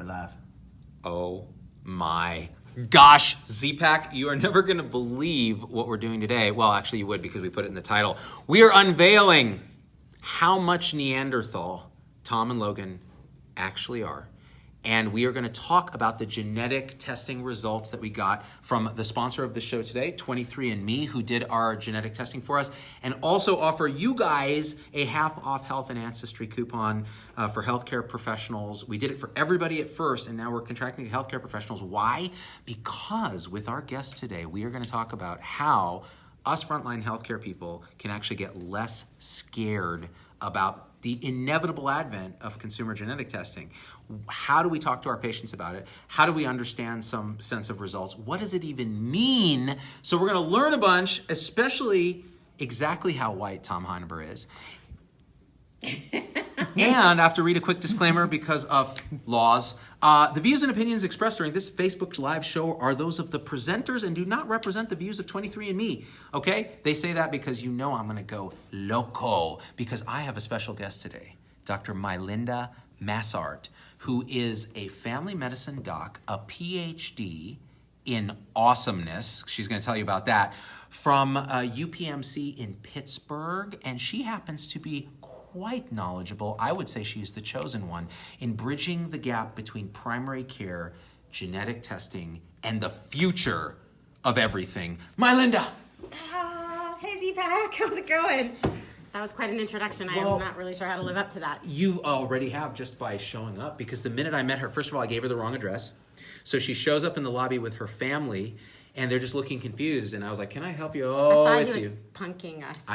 live. Oh my gosh, Z-Pack, you are never going to believe what we're doing today. Well, actually you would because we put it in the title. We are unveiling how much Neanderthal Tom and Logan actually are. And we are going to talk about the genetic testing results that we got from the sponsor of the show today, 23andMe, who did our genetic testing for us, and also offer you guys a half-off health and ancestry coupon for healthcare professionals. We did it for everybody at first, and now we're contracting healthcare professionals. Why? Because with our guest today, we are going to talk about how us frontline healthcare people can actually get less scared about the inevitable advent of consumer genetic testing. How do we talk to our patients about it? How do we understand some sense of results? What does it even mean? So we're going to learn a bunch, especially exactly how white Tom Hinueber is. And I have to read a quick disclaimer because of laws. The views and opinions expressed during this Facebook Live show are those of the presenters and do not represent the views of 23andMe. Okay? They say that because you know I'm going to go loco because I have a special guest today, Dr. Mylynda Massart, who is a family medicine doc, a PhD in awesomeness. She's going to tell you about that from UPMC in Pittsburgh, and she happens to be quite knowledgeable. I would say she's the chosen one in bridging the gap between primary care, genetic testing, and the future of everything. Mylynda! Ta-da! Hey Z-Pack, how's it going? That was quite an introduction. Well, I'm not really sure how to live up to that. You already have just by showing up, because the minute I met her, first of all, I gave her the wrong address. So she shows up in the lobby with her family, and they're just looking confused. And I was like, can I help you? Oh, I thought it's he was you. punking us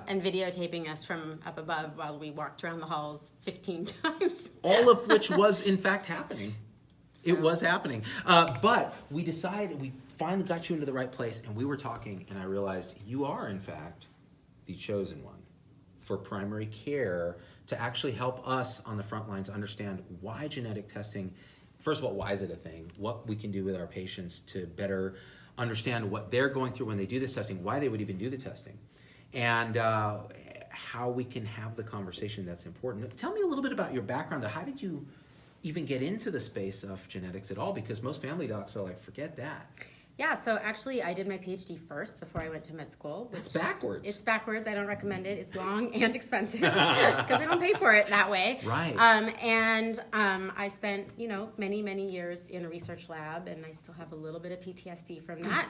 and videotaping us from up above while we walked around the halls 15 times. All of which was, in fact, happening. So. It was happening. But we decided, we finally got you into the right place, and we were talking, and I realized you are, in fact, the chosen one for primary care to actually help us on the front lines understand why genetic testing, first of all, why is it a thing? What we can do with our patients to better understand what they're going through when they do this testing, why they would even do the testing, and how we can have the conversation that's important. Tell me a little bit about your background. How did you even get into the space of genetics at all? Because most family docs are like, forget that. Yeah, so actually I did my PhD first before I went to med school. It's backwards. It's backwards. I don't recommend it. It's long and expensive because they don't pay for it that way. Right. I spent, many, many years in a research lab, and I still have a little bit of PTSD from that.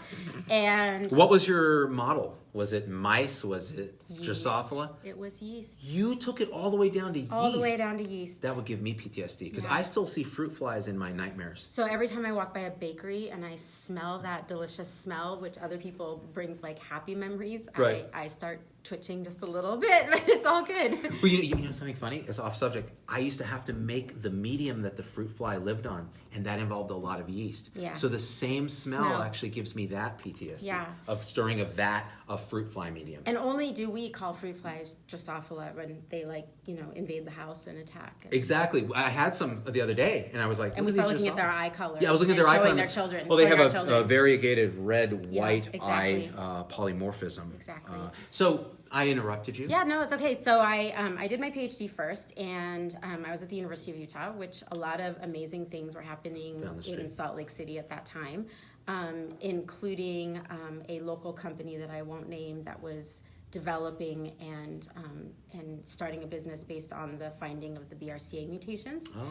And what was your model? Was it mice? Was it yeast. Drosophila? It was yeast. You took it all the way down to yeast. All the way down to yeast. That would give me PTSD because I still see fruit flies in my nightmares. So every time I walk by a bakery and I smell that delicious smell, which other people brings like happy memories, right. I start twitching just a little bit, but it's all good. Well, you know something funny? It's off subject. I used to have to make the medium that the fruit fly lived on, and that involved a lot of yeast. Yeah. So the same smell actually gives me that PTSD of stirring a vat of fruit fly medium. And only do we call fruit flies Drosophila when they invade the house and attack. Exactly. I had some the other day, and I was like, and we started looking at their eye colors. Yeah, I was looking at their eye colors. Showing their children. Well, they have a variegated red-white exactly. eye polymorphism. Exactly. So I interrupted you. Yeah, no, it's okay. So I did my PhD first, and I was at the University of Utah, which a lot of amazing things were happening in Salt Lake City at that time, including a local company that I won't name that was developing and starting a business based on the finding of the BRCA mutations. Oh.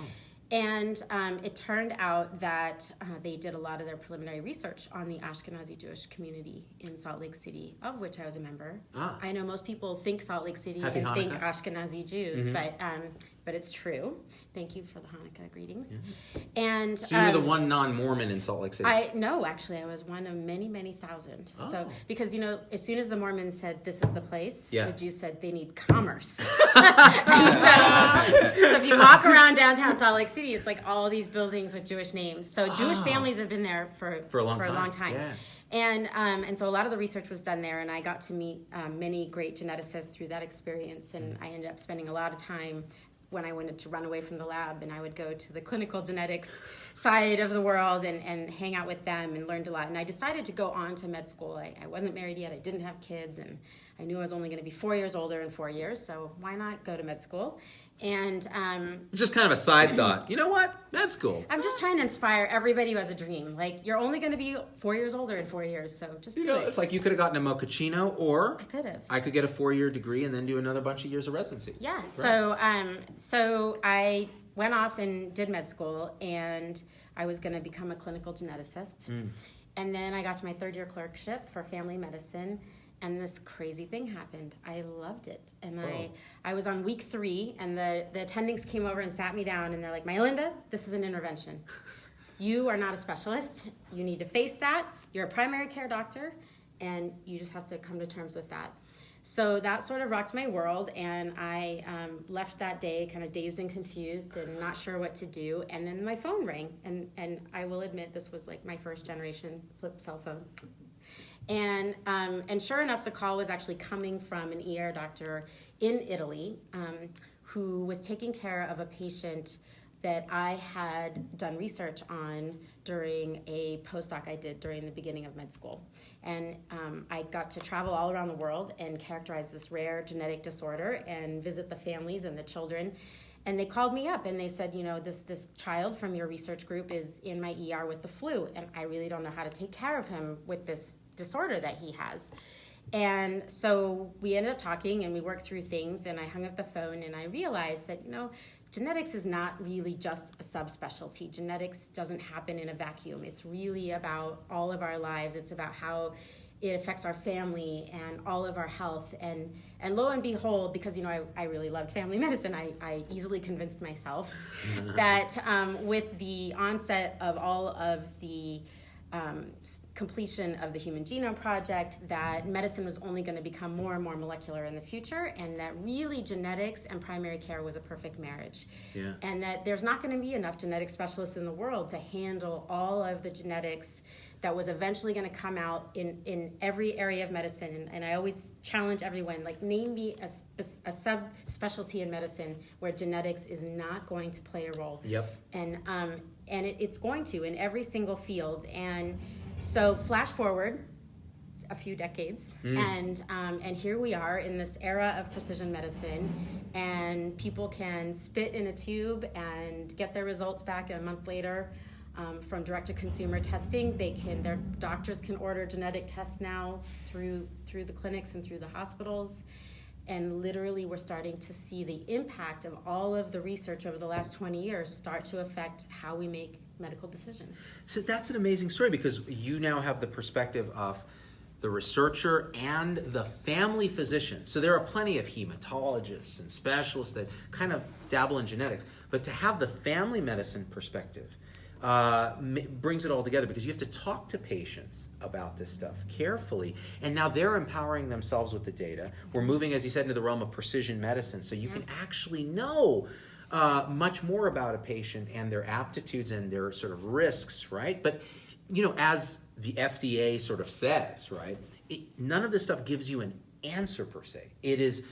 And it turned out that they did a lot of their preliminary research on the Ashkenazi Jewish community in Salt Lake City, of which I was a member. Ah. I know most people think Salt Lake City Happy and Hanukkah. think Ashkenazi Jews, Mm-hmm. but it's true. Thank you for the Hanukkah greetings. Mm-hmm. And so you're the one non-Mormon in Salt Lake City? Actually, I was one of many, many thousand. Oh. So because as soon as the Mormons said this is the place, the Jews said they need commerce. so if you walk around downtown Salt Lake City, it's like all these buildings with Jewish names. So Jewish families have been there for a long time. Yeah. And so a lot of the research was done there, and I got to meet many great geneticists through that experience, and I ended up spending a lot of time when I wanted to run away from the lab, and I would go to the clinical genetics side of the world and hang out with them and learned a lot. And I decided to go on to med school. I wasn't married yet, I didn't have kids, and I knew I was only going to be 4 years older in 4 years, so why not go to med school? And It's just kind of a side thought. You know what? That's cool. I'm just trying to inspire everybody who has a dream. Like, you're only going to be 4 years older in 4 years, so just do it. It's like you could have gotten a mochaccino, or I could have. I could get a 4-year degree and then do another bunch of years of residency. Yeah. Right. So I went off and did med school, and I was going to become a clinical geneticist. And then I got to my 3rd-year clerkship for family medicine. And this crazy thing happened. I loved it. And I was on week 3, and the attendings came over and sat me down, and they're like, Mylynda, this is an intervention. You are not a specialist. You need to face that. You're a primary care doctor, and you just have to come to terms with that. So that sort of rocked my world, and I left that day kind of dazed and confused and not sure what to do. And then my phone rang, and I will admit this was like my first generation flip cell phone. And sure enough, the call was actually coming from an ER doctor in Italy who was taking care of a patient that I had done research on during a postdoc I did during the beginning of med school. And I got to travel all around the world and characterize this rare genetic disorder and visit the families and the children. And they called me up and they said, this child from your research group is in my ER with the flu, and I really don't know how to take care of him with this disorder that he has. And so we ended up talking and we worked through things, and I hung up the phone and I realized that, genetics is not really just a subspecialty. Genetics doesn't happen in a vacuum. It's really about all of our lives. It's about how it affects our family and all of our health. And lo and behold, because I really loved family medicine, I easily convinced myself that with the onset of all of the completion of the Human Genome Project, that medicine was only going to become more and more molecular in the future, and that really genetics and primary care was a perfect marriage. Yeah. And that there's not going to be enough genetic specialists in the world to handle all of the genetics that was eventually going to come out in every area of medicine. And I always challenge everyone, like, name me a subspecialty in medicine where genetics is not going to play a role. Yep. And it's going to in every single field. And so flash forward a few decades, and here we are in this era of precision medicine, and people can spit in a tube and get their results back a month later. From direct-to-consumer testing, their doctors can order genetic tests now through the clinics and through the hospitals. And literally, we're starting to see the impact of all of the research over the last 20 years start to affect how we make medical decisions. So that's an amazing story, because you now have the perspective of the researcher and the family physician. So there are plenty of hematologists and specialists that kind of dabble in genetics, but to have the family medicine perspective brings it all together, because you have to talk to patients about this stuff carefully, and now they're empowering themselves with the data. We're moving, as you said, into the realm of precision medicine, so you can actually know much more about a patient and their aptitudes and their sort of risks, right? But, as the FDA sort of says, right, none of this stuff gives you an answer per se. It is,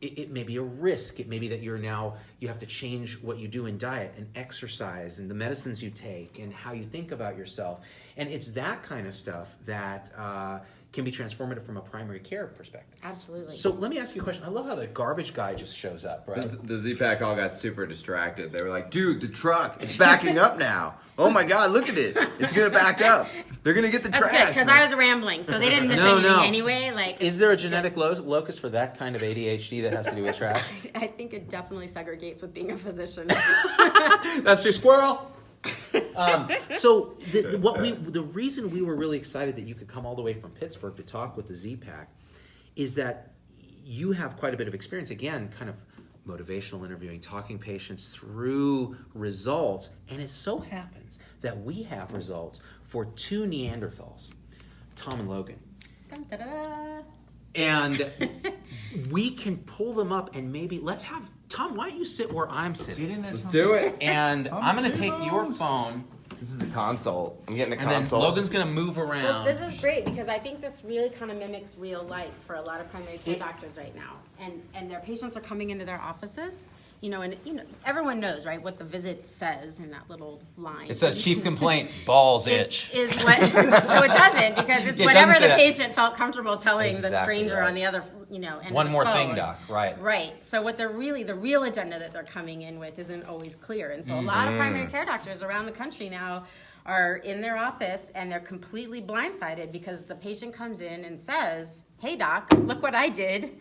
it may be a risk. It may be that you have to change what you do in diet and exercise and the medicines you take and how you think about yourself. And it's that kind of stuff that can be transformative from a primary care perspective. Absolutely. So let me ask you a question. I love how the garbage guy just shows up, right? The Z-Pack all got super distracted. They were like, dude, the truck is backing up now. Oh my God, look at it. It's going to back up. They're going to get the trash. That's good, because I was rambling, so they didn't miss anything anyway. Is there a genetic locus for that kind of ADHD that has to do with trash? I think it definitely segregates with being a physician. That's your squirrel. So the reason we were really excited that you could come all the way from Pittsburgh to talk with the Z-Pack is that you have quite a bit of experience, again, kind of motivational interviewing, talking patients through results, and it so happens that we have results for 2 Neanderthals, Tom and Logan. Dun, da, da, da. And we can pull them up, and maybe let's have Tom, why don't you sit where I'm sitting? Get in there, Let's do it. And I'm going to take your phone. This is a console. I'm getting a And console. then Logan's going to move around. Well, this is great, because I think this really kind of mimics real life for a lot of primary care doctors right now. And their patients are coming into their offices, and everyone knows, right, what the visit says in that little line. It says chief complaint, balls itch. Is what? No, it doesn't, because it's whatever the patient felt comfortable telling the stranger on the other, end One of the more phone. thing, doc. Right. Right. So what the real agenda that they're coming in with isn't always clear, and so a lot of primary care doctors around the country now are in their office and they're completely blindsided because the patient comes in and says, "Hey, doc, look what I did.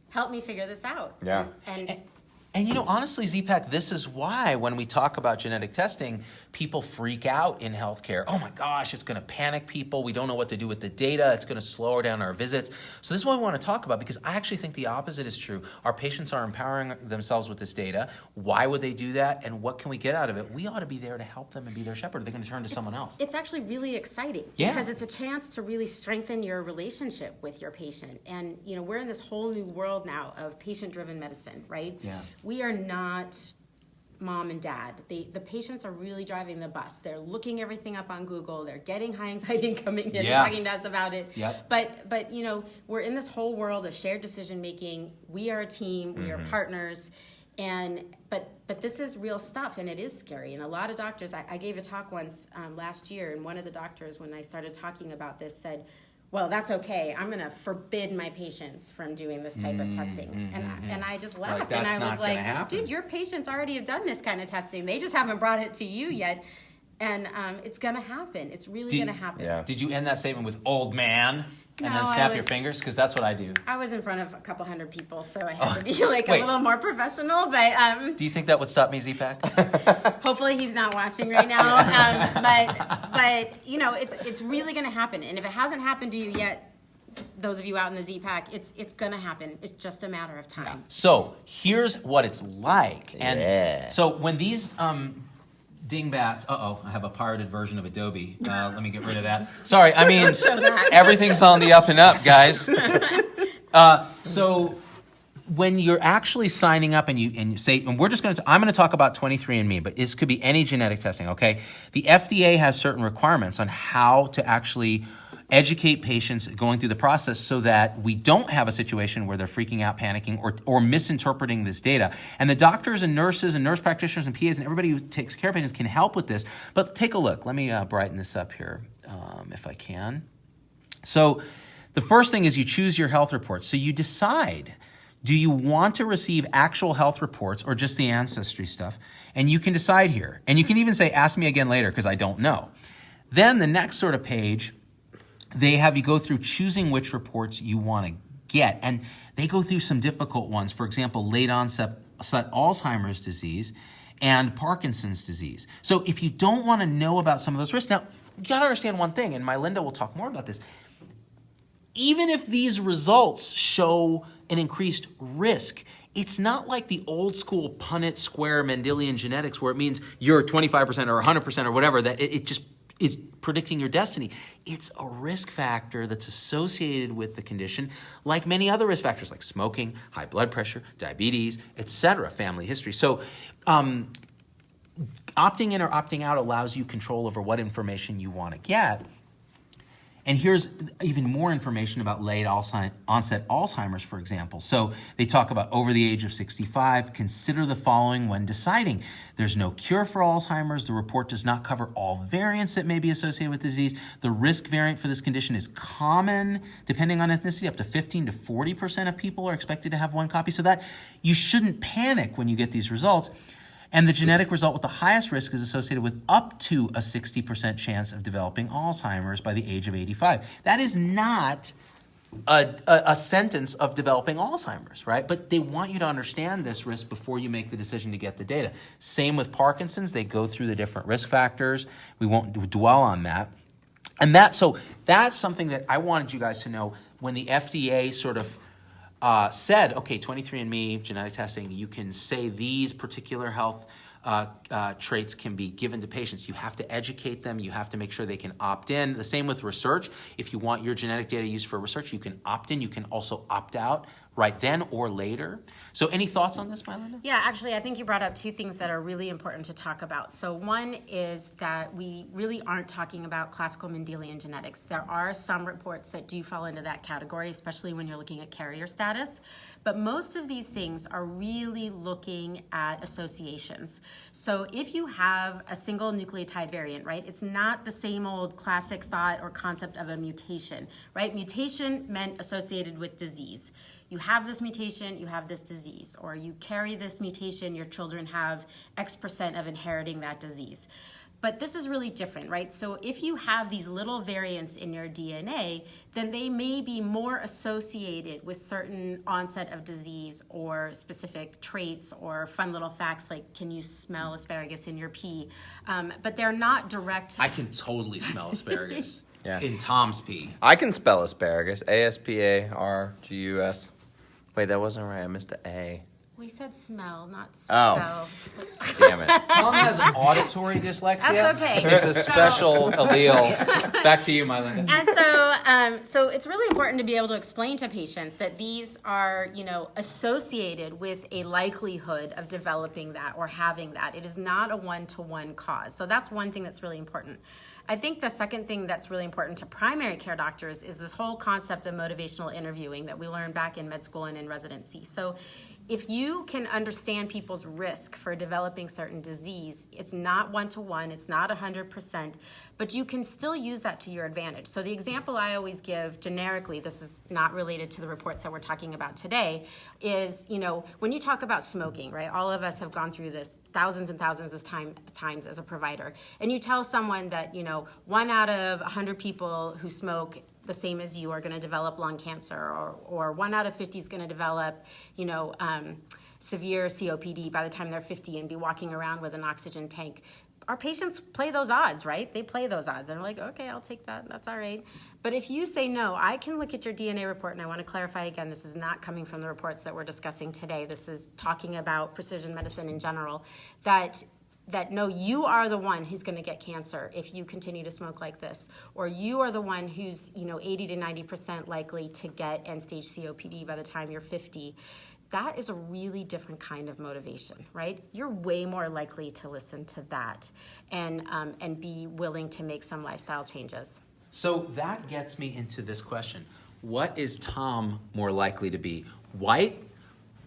Help me figure this out." Yeah. And honestly, Z-Pack, this is why when we talk about genetic testing, people freak out in healthcare. Oh my gosh, it's going to panic people. We don't know what to do with the data. It's going to slow down our visits. So this is what we want to talk about, because I actually think the opposite is true. Our patients are empowering themselves with this data. Why would they do that? And what can we get out of it? We ought to be there to help them and be their shepherd. They're going to turn to someone else. It's actually really exciting because it's a chance to really strengthen your relationship with your patient. And, we're in this whole new world now of patient-driven medicine, right? Yeah. We are not mom and dad. The patients are really driving the bus. They're looking everything up on Google. They're getting high anxiety and coming in and talking to us about it. Yep. But we're in this whole world of shared decision making. We are a team. We are partners. But this is real stuff, and it is scary. And a lot of doctors, I gave a talk once last year, and one of the doctors, when I started talking about this, said, "Well, that's okay. I'm going to forbid my patients from doing this type of testing." And I just laughed, and I was like, "Dude, your patients already have done this kind of testing. They just haven't brought it to you yet." And it's going to happen. It's really going to happen. Yeah. Did you end that statement with "old man" and No, then snap your fingers? Because that's what I do. I was in front of a couple hundred people, so I had to be a little more professional. But do you think that would stop me, Z-Pack? hopefully he's not watching right now. But it's really going to happen. And if it hasn't happened to you yet, those of you out in the Z-Pack, it's going to happen. It's just a matter of time. So here's what it's like. And so when these dingbats, I have a pirated version of Adobe. Let me get rid of that. Sorry, I mean, everything's on the up and up, guys. So when you're actually signing up and you say, and I'm going to talk about 23andMe, but this could be any genetic testing, okay? The FDA has certain requirements on how to actually educate patients going through the process so that we don't have a situation where they're freaking out, panicking, or misinterpreting this data. And the doctors and nurses and nurse practitioners and PAs and everybody who takes care of patients can help with this. But take a look. Let me brighten this up here if I can. So the first thing is you choose your health reports. So you decide, do you want to receive actual health reports or just the ancestry stuff? And you can decide here. And you can even say, ask me again later because I don't know. Then the next sort of page, they have you go through choosing which reports you want to get. And they go through some difficult ones. For example, late onset Alzheimer's disease and Parkinson's disease. So if you don't want to know about some of those risks, now you got to understand one thing, and Mylynda will talk more about this. Even if these results show an increased risk, it's not like the old school Punnett square Mendelian genetics where it means you're 25% or 100% or whatever, that it just is predicting your destiny. It's a risk factor that's associated with the condition, like many other risk factors like smoking, high blood pressure, diabetes, etc., family history. So opting in or opting out allows you control over what information you want to get. And here's even more information about late onset Alzheimer's, for example. So they talk about over the age of 65, consider the following when deciding. There's no cure for Alzheimer's. The report does not cover all variants that may be associated with disease. The risk variant for this condition is common, depending on ethnicity. Up to 15 to 40% of people are expected to have one copy. So that you shouldn't panic when you get these results. And the genetic result with the highest risk is associated with up to a 60% chance of developing Alzheimer's by the age of 85. That is not a sentence of developing Alzheimer's, right? But they want you to understand this risk before you make the decision to get the data. Same with Parkinson's. They go through the different risk factors. We won't dwell on that. And that's something that I wanted you guys to know when the FDA sort of said, okay, 23andMe, genetic testing, you can say these particular health traits can be given to patients. You have to educate them. You have to make sure they can opt in. The same with research. If you want your genetic data used for research, you can opt in. You can also opt out, right then or later. So any thoughts on this, Mylynda? Yeah, actually, I think you brought up two things that are really important to talk about. So one is that we really aren't talking about classical Mendelian genetics. There are some reports that do fall into that category, especially when you're looking at carrier status. But most of these things are really looking at associations. So if you have a single nucleotide variant, right, it's not the same old classic thought or concept of a mutation, right? Mutation meant associated with disease. You have this mutation, you have this disease, or you carry this mutation, your children have X% of inheriting that disease. But this is really different, right? So if you have these little variants in your DNA, then they may be more associated with certain onset of disease or specific traits or fun little facts like, can you smell asparagus in your pee? But they're not direct. I can totally smell asparagus Yeah. in Tom's pee. I can spell asparagus. ASPARGUS. Wait, that wasn't right. I missed the A. We said smell, not Oh. spell. Damn it. Tom has auditory dyslexia. That's okay. It's a special allele. Back to you, Mylynda. And so it's really important to be able to explain to patients that these are, associated with a likelihood of developing that or having that. It is not a one-to-one cause. So that's one thing that's really important. I think the second thing that's really important to primary care doctors is this whole concept of motivational interviewing that we learned back in med school and in residency. So if you can understand people's risk for developing certain disease, it's not one-to-one, it's not 100%, but you can still use that to your advantage. So the example I always give generically, this is not related to the reports that we're talking about today, is, when you talk about smoking, right, all of us have gone through this thousands and thousands of times as a provider, and you tell someone that, 1 out of 100 people who smoke the same as you are going to develop lung cancer, or 1 out of 50 is going to develop, severe COPD by the time they're 50 and be walking around with an oxygen tank. Our patients play those odds, right? They play those odds. And they're like, okay, I'll take that. That's all right. But if you say, no, I can look at your DNA report, and I want to clarify again, this is not coming from the reports that we're discussing today. This is talking about precision medicine in general, that no, you are the one who's going to get cancer if you continue to smoke like this, or you are the one who's 80 to 90% likely to get end-stage COPD by the time you're 50. That is a really different kind of motivation, right? You're way more likely to listen to that and be willing to make some lifestyle changes. So that gets me into this question. What is Tom more likely to be? White,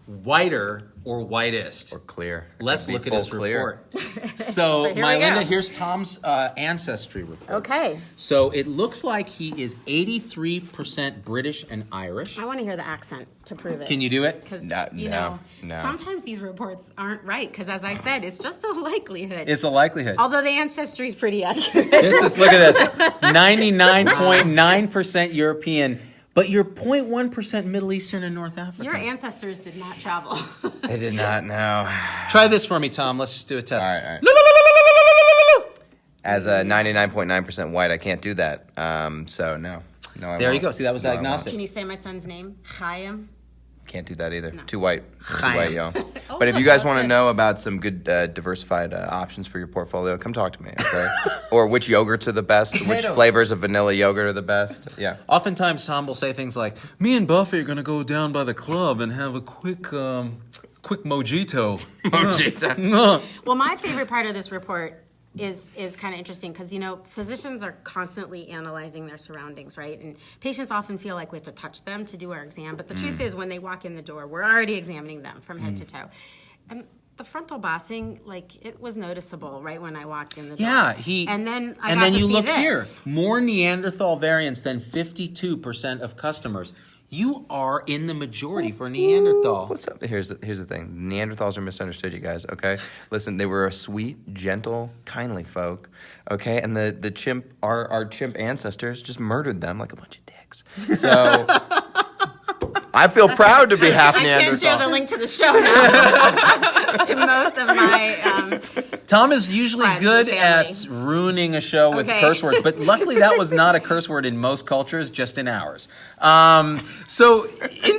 whiter, or whitest? Or clear. Let's look at his clear. report. So here we Mylynda, go. here's Tom's ancestry report. Okay. So it looks like he is 83% British and Irish. I want to hear the accent to prove it. Can you do it? Because, No. sometimes these reports aren't right, because as I said, it's just a likelihood. It's a likelihood. Although the ancestry is pretty accurate. Look at this, 99.9% European, but you're 0.1% Middle Eastern and North African. Your ancestors did not travel. I did not know. Try this for me, Tom. Let's just do a test. All right. As a 99.9% white, I can't do that. So no, I There you won't. go. See, that was No, I won't. diagnostic. Can you say my son's name? Chaim? Can't do that either. No. Too white. Too Chaim. white, yo. Oh, But if look, you guys that's want to good. know about some good diversified options for your portfolio, come talk to me, okay? Or which yogurts are the best, which Potatoes. flavors of vanilla yogurt are the best. Yeah. Oftentimes, Tom will say things like, "Me and Buffy are gonna go down by the club and have a quick mojito." Mojito. Well, my favorite part of this report is kind of interesting because, physicians are constantly analyzing their surroundings, right? And patients often feel like we have to touch them to do our exam. But the truth is, when they walk in the door, we're already examining them from head to toe. And the frontal bossing, it was noticeable right when I walked in the door. Yeah, And then I and got then to you see look this. here, more Neanderthal variants than 52% of customers. You are in the majority for Neanderthal. What's up? Here's the thing. Neanderthals are misunderstood, you guys, okay? Listen, they were a sweet, gentle, kindly folk, okay? And the chimp, our chimp ancestors just murdered them like a bunch of dicks. So I feel proud to be half I Neanderthal. can't share the link to the show now to most of my Tom is usually Friends good and at family. ruining a show with Okay. curse words, but luckily that was not a curse word in most cultures, just in ours. So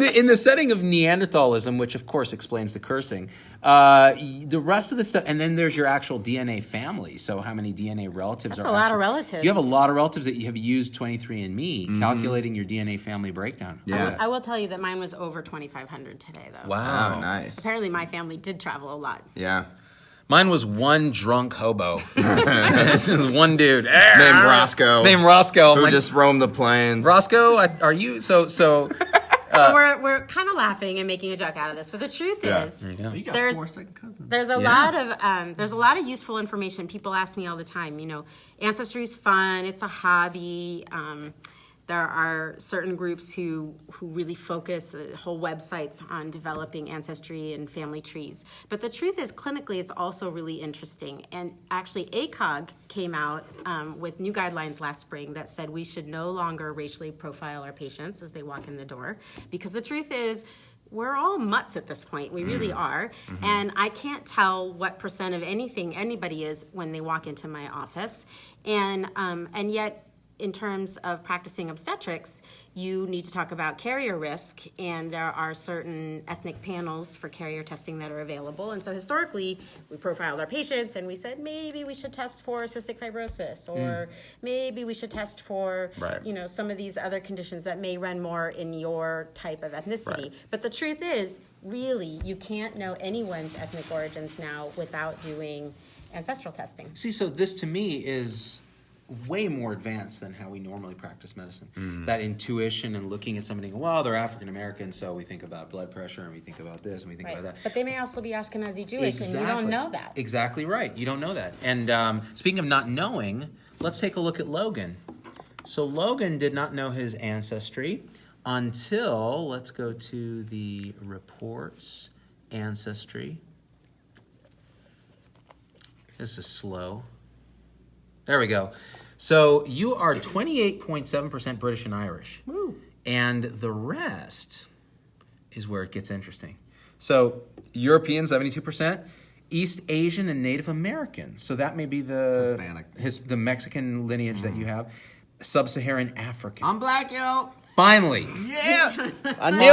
in the setting of Neanderthalism, which of course explains the cursing, the rest of the stuff, and then there's your actual DNA family. So how many DNA relatives That's are a lot of actually- relatives. You have a lot of relatives that you have used 23andMe, calculating your DNA family breakdown. Yeah. I will tell you that mine was over 2,500 today, though. Wow. So Nice. apparently my family did travel a lot. Yeah. Mine was one drunk hobo. It's just one dude. Named Roscoe. I'm Who like, just roamed the plains. Roscoe, are you, so So we're kind of laughing and making a joke out of this, but the truth is, there you go. You got There's- 4 second cousins. there's a lot of useful information. People ask me all the time. Ancestry is fun. It's a hobby. There are certain groups who really focus whole websites on developing ancestry and family trees. But the truth is, clinically, it's also really interesting. And actually, ACOG came out with new guidelines last spring that said we should no longer racially profile our patients as they walk in the door. Because the truth is, we're all mutts at this point. We really are. Mm-hmm. And I can't tell what percent of anything anybody is when they walk into my office. And yet, in terms of practicing obstetrics, you need to talk about carrier risk, and there are certain ethnic panels for carrier testing that are available. And so historically, we profiled our patients and we said, maybe we should test for cystic fibrosis, or maybe we should test for, some of these other conditions that may run more in your type of ethnicity. Right. But the truth is, really, you can't know anyone's ethnic origins now without doing ancestral testing. See, so this to me is way more advanced than how we normally practice medicine. That intuition and looking at somebody and go, well, they're African American, so we think about blood pressure and we think about this and we think about that. But they may also be Ashkenazi Jewish, and you don't know that. Exactly right. You don't know that. And speaking of not knowing, let's take a look at Logan. So Logan did not know his ancestry until, let's go to the reports, ancestry. This is slow. There we go. So you are 28.7% British and Irish. Woo. And the rest is where it gets interesting. So European, 72%. East Asian and Native American. So that may be the Hispanic. the Mexican lineage that you have. Sub-Saharan African. I'm black, yo. Finally. Yeah. I knew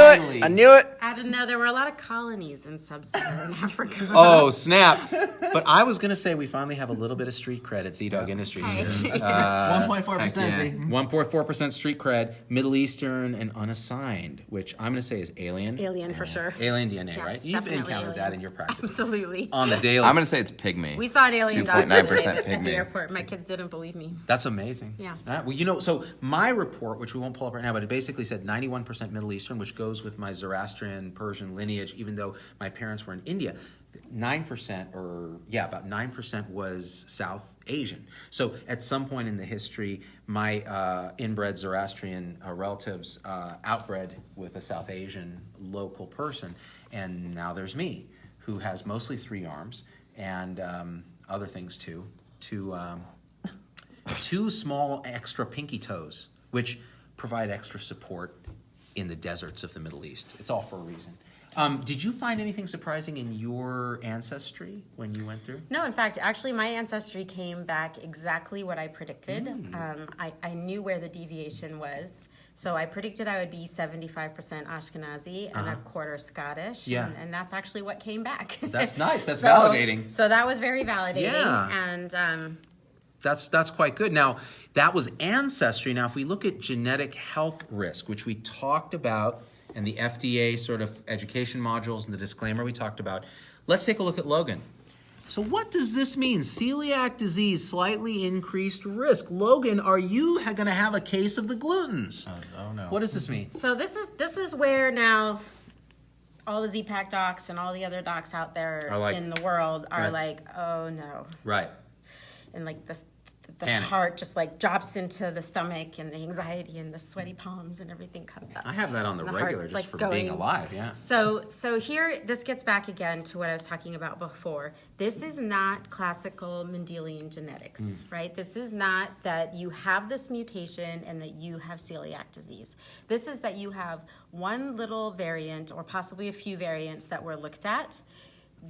it. I don't know. There were a lot of colonies in sub-Saharan Africa. Oh, snap. But I was going to say we finally have a little bit of street cred at Z-Dog Industries here. 1.4%. yeah. Z. 1.4% street cred, Middle Eastern and unassigned, which I'm going to say is alien. Alien for sure. Alien DNA, Yeah, right? You've definitely encountered alien. that in your practice. Absolutely. On the daily. I'm going to say it's pygmy. We saw an alien dog 2.9% at pygmy. the airport. My kids didn't believe me. That's amazing. Yeah. All right. Well, so my report, which we won't pull up right now, but it basically said 91% Middle Eastern, which goes with my Zoroastrian Persian lineage, even though my parents were in India. 9% about 9% was South Asian. So at some point in the history, my inbred Zoroastrian relatives outbred with a South Asian local person. And now there's me, who has mostly 3 arms and other things too. Two small extra pinky toes, which provide extra support in the deserts of the Middle East. It's all for a reason. Did you find anything surprising in your ancestry when you went through? No, in fact, actually, my ancestry came back exactly what I predicted. I knew where the deviation was. So I predicted I would be 75% Ashkenazi and a quarter Scottish. Yeah. And that's actually what came back. That's nice. That's validating. So that was very validating. Yeah. And That's quite good. Now, that was ancestry. Now, if we look at genetic health risk, which we talked about in the FDA sort of education modules and the disclaimer we talked about, let's take a look at Logan. So what does this mean? Celiac disease, slightly increased risk. Logan, are you going to have a case of the glutens? Oh no. What does this mean? so this is where now all the Z-Pack docs and all the other docs out there Are like, in the world are right. like, oh no. Right. And like the Panic. heart just like drops into the stomach, and the anxiety and the sweaty palms and everything comes up. I have that on the And the heart regular is, just like, for going. being alive, yeah. So here, this gets back again to what I was talking about before. This is not classical Mendelian genetics, right? This is not that you have this mutation and that you have celiac disease. This is that you have one little variant or possibly a few variants that were looked at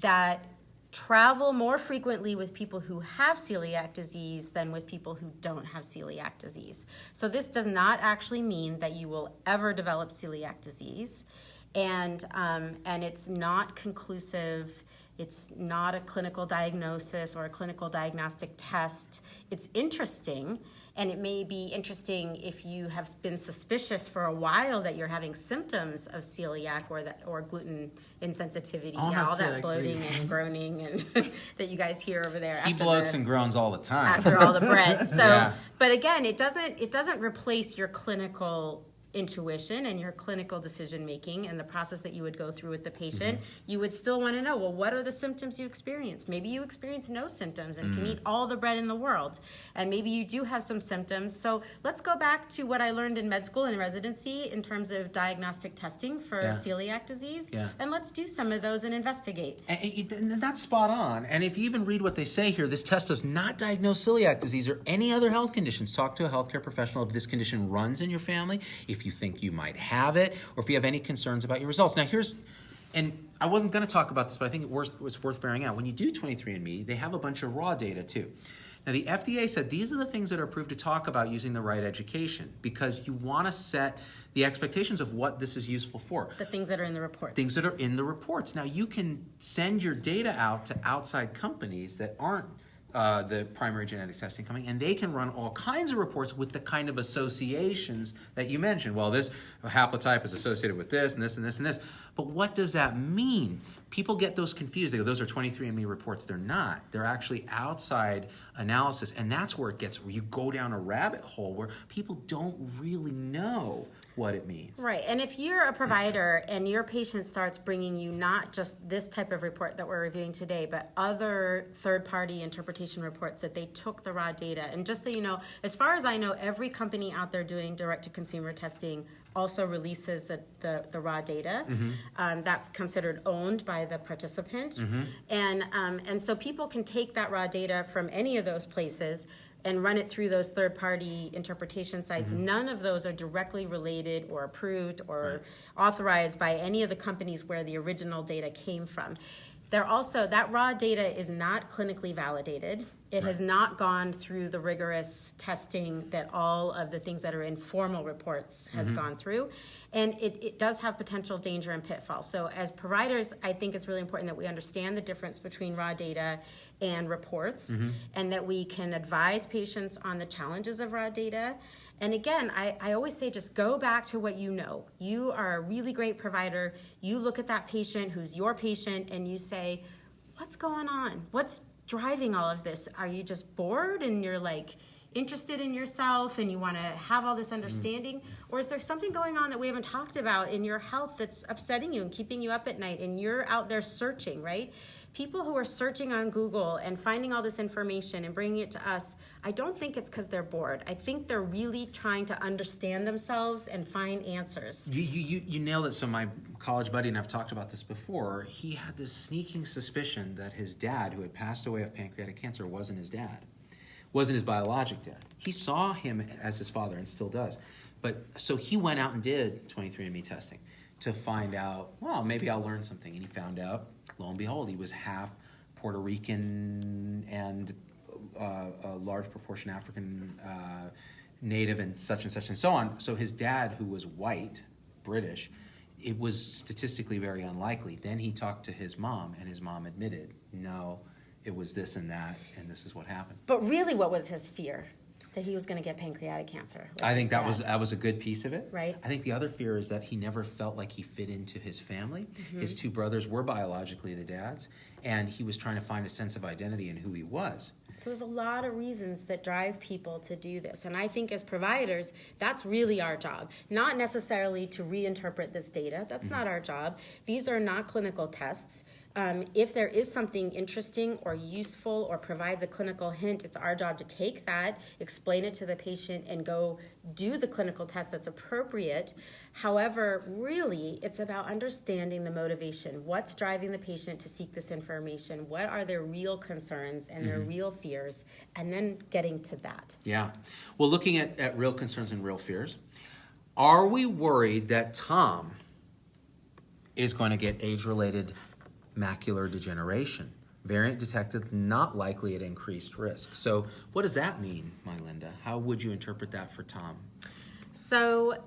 that travel more frequently with people who have celiac disease than with people who don't have celiac disease. So this does not actually mean that you will ever develop celiac disease, and it's not conclusive It's not a clinical diagnosis or a clinical diagnostic test. It's interesting, and it may be interesting if you have been suspicious for a while that you're having symptoms of celiac or gluten insensitivity, all that bloating and groaning and that you guys hear over there. He bloats and groans all the time after all the bread. So, yeah. But again, it doesn't replace your clinical intuition and your clinical decision making and the process that you would go through with the patient. You would still want to know, well, what are the symptoms you experience? Maybe you experience no symptoms and can eat all the bread in the world, and maybe you do have some symptoms. So let's go back to what I learned in med school and residency in terms of diagnostic testing for celiac disease, and let's do some of those and investigate. And that's spot on. And if you even read what they say here, this test does not diagnose celiac disease or any other health conditions. Talk to a healthcare professional if this condition runs in your family, if you think you might have it, or if you have any concerns about your results. Now and I wasn't going to talk about this, but I think it's worth bearing out. When you do 23andMe, they have a bunch of raw data too. Now the FDA said these are the things that are approved to talk about using the right education, because you want to set the expectations of what this is useful for. The things that are in the reports. Things that are in the reports. Now you can send your data out to outside companies that aren't the primary genetic testing company, and they can run all kinds of reports with the kind of associations that you mentioned. Well, this haplotype is associated with this and this and this and this. But what does that mean? People get those confused. They go, those are 23andMe reports. They're not. They're actually outside analysis, and that's where you go down a rabbit hole where people don't really know what it means. Right, and if you're a provider and your patient starts bringing you not just this type of report that we're reviewing today, but other third-party interpretation reports that they took the raw data, and just so you know, as far as I know, every company out there doing direct-to-consumer testing also releases the raw data. That's considered owned by the participant, and so people can take that raw data from any of those places and run it through those third-party interpretation sites. None of those are directly related or approved or authorized by any of the companies where the original data came from. That raw data is not clinically validated. It has not gone through the rigorous testing that all of the things that are in formal reports has gone through. And it does have potential danger and pitfalls. So as providers, I think it's really important that we understand the difference between raw data and reports, and that we can advise patients on the challenges of raw data. And again, I always say just go back to what you know. You are a really great provider. You look at that patient who's your patient and you say, what's going on? What's driving all of this? Are you just bored and you're like interested in yourself and you want to have all this understanding? Or is there something going on that we haven't talked about in your health that's upsetting you and keeping you up at night, and you're out there searching, right? People who are searching on Google and finding all this information and bringing it to us, I don't think it's because they're bored. I think they're really trying to understand themselves and find answers. You nailed it. So my college buddy, and I've talked about this before, he had this sneaking suspicion that his dad, who had passed away of pancreatic cancer, wasn't his dad. Wasn't his biologic dad. He saw him as his father and still does. But so he went out and did 23andMe testing to find out, well, maybe I'll learn something. And he found out, lo and behold, he was half Puerto Rican and a large proportion African native and such and so on. So his dad, who was white, British, it was statistically very unlikely. Then he talked to his mom, and his mom admitted, no, it was this and that, and this is what happened. But really, what was his fear? That he was going to get pancreatic cancer. Like I think that was a good piece of it. Right. I think the other fear is that he never felt like he fit into his family. His two brothers were biologically the dads, and he was trying to find a sense of identity in who he was. So there's a lot of reasons that drive people to do this. And I think as providers, that's really our job. Not necessarily to reinterpret this data. That's not our job. These are not clinical tests. If there is something interesting or useful or provides a clinical hint, it's our job to take that, explain it to the patient, and go do the clinical test that's appropriate. However, really, it's about understanding the motivation. What's driving the patient to seek this information? What are their real concerns and their real fears? And then getting to that. Yeah. Well, looking at real concerns and real fears, are we worried that Tom is going to get age-related macular degeneration? Variant detected, not likely at increased risk. So what does that mean, Mylynda? How would you interpret that for Tom? So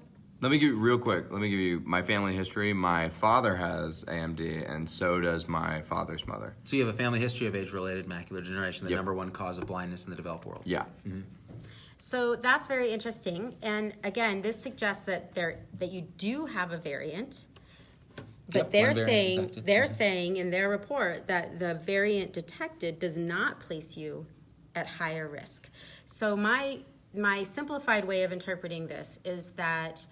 Let me give you real quick. Let me give you my family history. My father has AMD, and so does my father's mother. So you have a family history of age-related macular degeneration, the Yep. number one cause of blindness in the developed world. Yeah. So that's very interesting. And again, this suggests that you do have a variant. But Yep, they're one variant saying detected. saying in their report that the variant detected does not place you at higher risk. So my simplified way of interpreting this is that,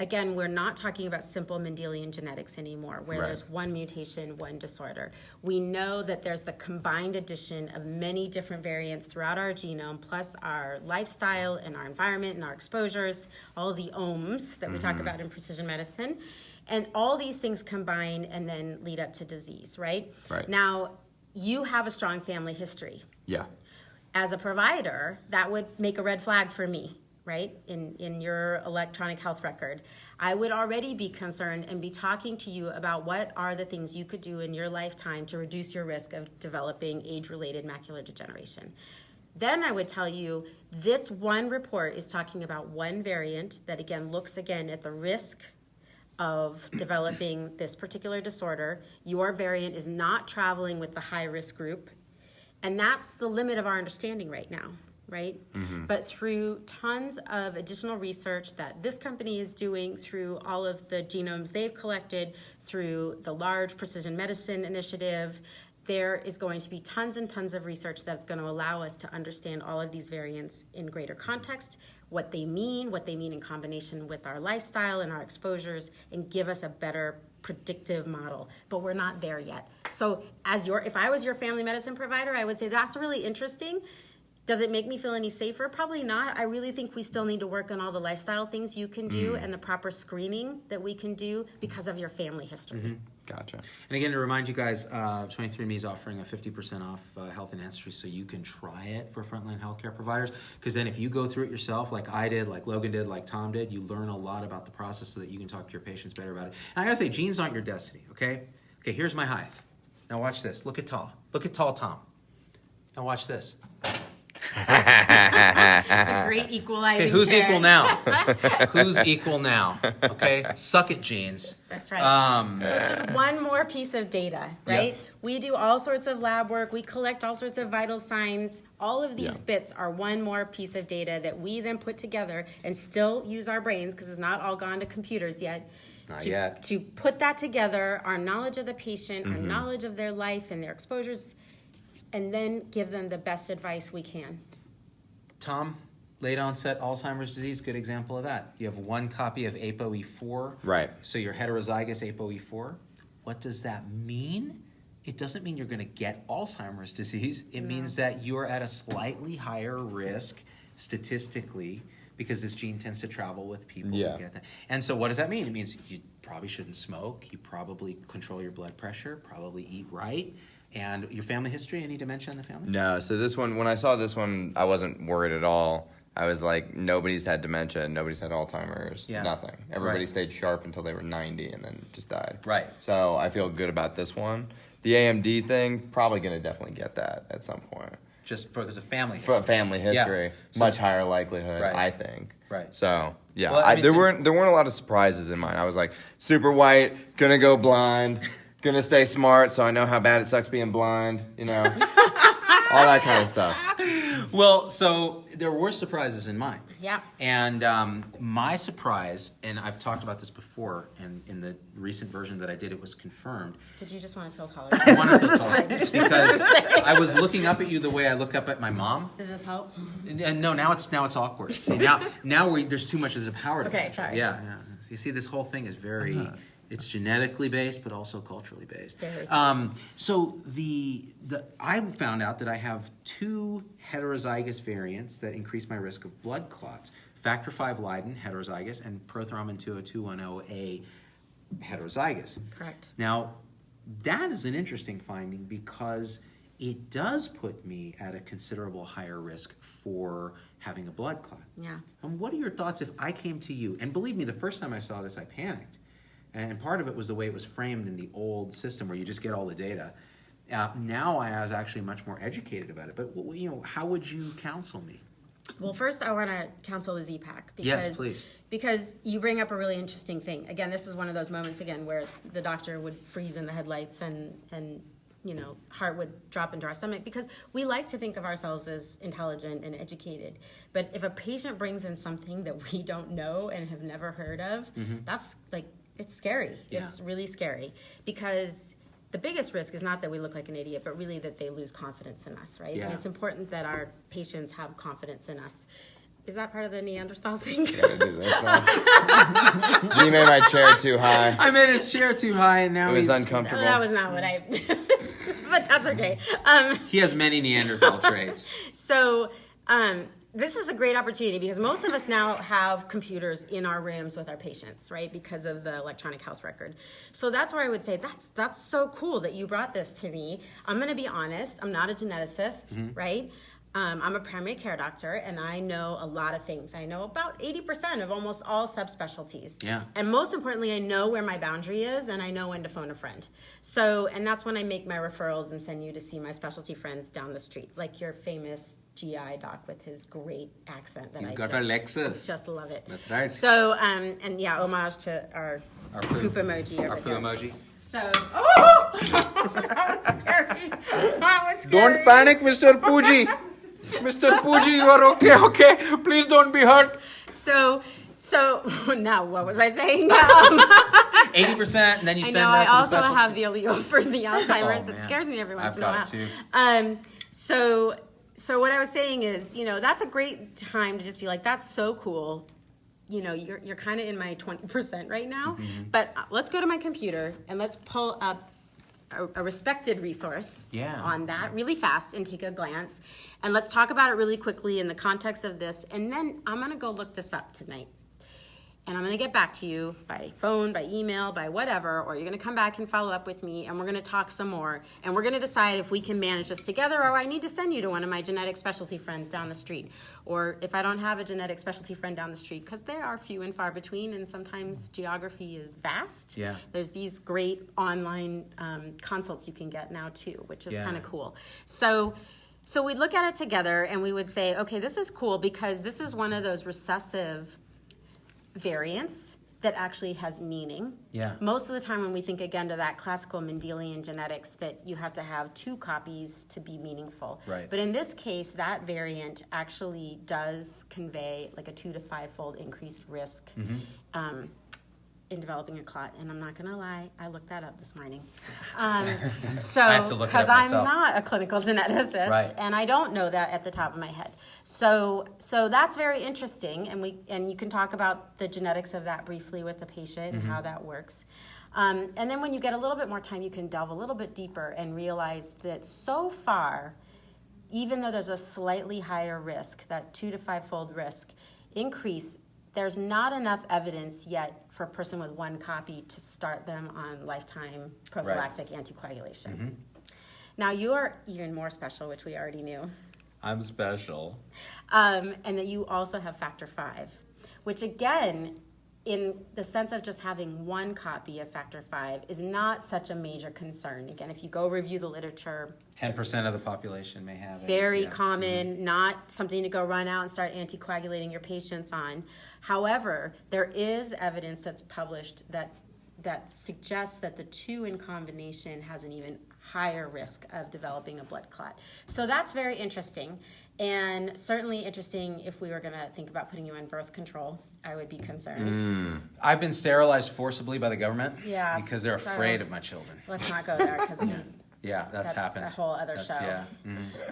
again, we're not talking about simple Mendelian genetics anymore, where Right. there's one mutation, one disorder. We know that there's the combined addition of many different variants throughout our genome, plus our lifestyle and our environment and our exposures, all the ohms that we talk about in precision medicine. And all these things combine and then lead up to disease, right? Right. Now, you have a strong family history. Yeah. As a provider, that would make a red flag for me, right? In your electronic health record. I would already be concerned and be talking to you about what are the things you could do in your lifetime to reduce your risk of developing age-related macular degeneration. Then I would tell you this one report is talking about one variant that, again, looks again at the risk of developing this particular disorder. Your variant is not traveling with the high-risk group. And that's the limit of our understanding right now, right? But through tons of additional research that this company is doing, through all of the genomes they've collected, through the large precision medicine initiative, there is going to be tons and tons of research that's going to allow us to understand all of these variants in greater context, what they mean in combination with our lifestyle and our exposures, and give us a better predictive model. But we're not there yet. So if I was your family medicine provider, I would say that's really interesting. Does it make me feel any safer? Probably not. I really think we still need to work on all the lifestyle things you can do and the proper screening that we can do because of your family history. Gotcha. And again, to remind you guys, 23andMe is offering a 50% off health and ancestry, so you can try it for frontline healthcare providers. Because then if you go through it yourself, like I did, like Logan did, like Tom did, you learn a lot about the process so that you can talk to your patients better about it. And I gotta say, genes aren't your destiny, okay? Okay, here's my hive. Now watch this. Look at tall. Look at tall Tom. Now watch this. A great equalizing Okay, who's parent. equal now? Who's equal now? Okay, suck it, genes. That's right. So it's just one more piece of data, right? Yep. We do all sorts of lab work. We collect all sorts of vital signs. All of these bits are one more piece of data that we then put together and still use our brains, because it's not all gone to computers yet. Not yet. To put that together, our knowledge of the patient, our knowledge of their life and their exposures, and then give them the best advice we can. Tom, late onset Alzheimer's disease, good example of that. You have one copy of ApoE4. Right. So you're heterozygous ApoE4. What does that mean? It doesn't mean you're going to get Alzheimer's disease. It means that you're at a slightly higher risk statistically, because this gene tends to travel with people who get that. And so what does that mean? It means you probably shouldn't smoke. You probably control your blood pressure, probably eat right. And your family history, any dementia in the family? No, so this one, when I saw this one, I wasn't worried at all. I was like, nobody's had dementia, nobody's had Alzheimer's, nothing. Everybody stayed sharp until they were 90 and then just died. Right. So I feel good about this one. The AMD thing, probably going to definitely get that at some point. Just because of family For history. family history, So- much higher likelihood, Right. I think. Right. So yeah, Well, I mean, there so- weren't a lot of surprises in mine. I was like, super white, gonna go blind, gonna stay smart, so I know how bad it sucks being blind. You know, all that kind of stuff. Well, so there were surprises in mine. Yeah. And my surprise, and I've talked about this before, and in the recent version that I did, it was confirmed. Did you just want to feel taller? I wanted to talk because I was looking up at you the way I look up at my mom. Does this help? And no, now it's awkward. See, now there's too much. There's a power. Okay, sorry. Yeah. You see, this whole thing is very. It's genetically based, but also culturally based. Very So I found out that I have two heterozygous variants that increase my risk of blood clots: factor V Leiden, heterozygous, and prothrombin 20210A, heterozygous. Correct. Now, that is an interesting finding because it does put me at a considerable higher risk for having a blood clot. Yeah. What are your thoughts if I came to you? And believe me, the first time I saw this, I panicked. And part of it was the way it was framed in the old system where you just get all the data. Now I was actually much more educated about it. But how would you counsel me? Well, first I want to counsel the Z-Pack. Yes, please. Because you bring up a really interesting thing. Again, this is one of those moments, again, where the doctor would freeze in the headlights and heart would drop into our stomach, because we like to think of ourselves as intelligent and educated. But if a patient brings in something that we don't know and have never heard of, that's it's scary. Yeah. It's really scary, because the biggest risk is not that we look like an idiot, but really that they lose confidence in us, right? Yeah. And it's important that our patients have confidence in us. Is that part of the Neanderthal thing? Yeah, it is. You made my chair too high. I made his chair too high, and now it was uncomfortable. That was not what I... but that's okay. He has many Neanderthal traits. So... this is a great opportunity, because most of us now have computers in our rooms with our patients, right? Because of the electronic health record. So that's where I would say that's so cool that you brought this to me. I'm going to be honest. I'm not a geneticist, right? I'm a primary care doctor, and I know a lot of things. I know about 80% of almost all subspecialties. Yeah. And most importantly, I know where my boundary is, and I know when to phone a friend. So, and that's when I make my referrals and send you to see my specialty friends down the street, like your famous GI doc with his great accent that He's got a Lexus. Just love it. That's right. So, and yeah, homage to our poop emoji over Our poo here. emoji. So, oh! That was scary. That was scary. Don't panic, Mr. Pooji. Mr. Pooji, you are okay? Please don't be hurt. So now what was I saying? 80%, and then you I send know. that I to the also specialty. have the allele for the Alzheimer's. Oh, It scares me every once I've in a while. got it too. So what I was saying is, that's a great time to just be like, that's so cool. You're kind of in my 20% right now, but let's go to my computer and let's pull up a respected resource on that really fast and take a glance. And let's talk about it really quickly in the context of this. And then I'm going to go look this up tonight. And I'm going to get back to you by phone, by email, by whatever, or you're going to come back and follow up with me, and we're going to talk some more. And we're going to decide if we can manage this together, or I need to send you to one of my genetic specialty friends down the street. Or if I don't have a genetic specialty friend down the street, because they are few and far between, and sometimes geography is vast. Yeah. There's these great online consults you can get now too, which is kind of cool. So we'd look at it together, and we would say, okay, this is cool because this is one of those recessive variants that actually has meaning. Yeah. Most of the time when we think again to that classical Mendelian genetics, that you have to have 2 copies to be meaningful. Right. But in this case, that variant actually does convey like a 2 to 5-fold increased risk in developing a clot. And I'm not going to lie, I looked that up this morning. Because I'm not a clinical geneticist, and I don't know that at the top of my head. So that's very interesting, and you can talk about the genetics of that briefly with the patient and how that works. And then when you get a little bit more time, you can delve a little bit deeper and realize that so far, even though there's a slightly higher risk, that 2 to 5-fold risk increase, there's not enough evidence yet for a person with 1 copy to start them on lifetime prophylactic anticoagulation. Now, you're even more special, which we already knew. I'm special. And that you also have factor V, which again, in the sense of just having 1 copy of factor V is not such a major concern. Again, if you go review the literature, 10% of the population may have it. Very common, not something to go run out and start anticoagulating your patients on. However, there is evidence that's published that suggests that the 2 in combination has an even higher risk of developing a blood clot. So that's very interesting, and certainly interesting if we were going to think about putting you on birth control. I would be concerned. I've been sterilized forcibly by the government because they're so afraid of my children. Let's not go there because that's happened. a whole other show. Yeah.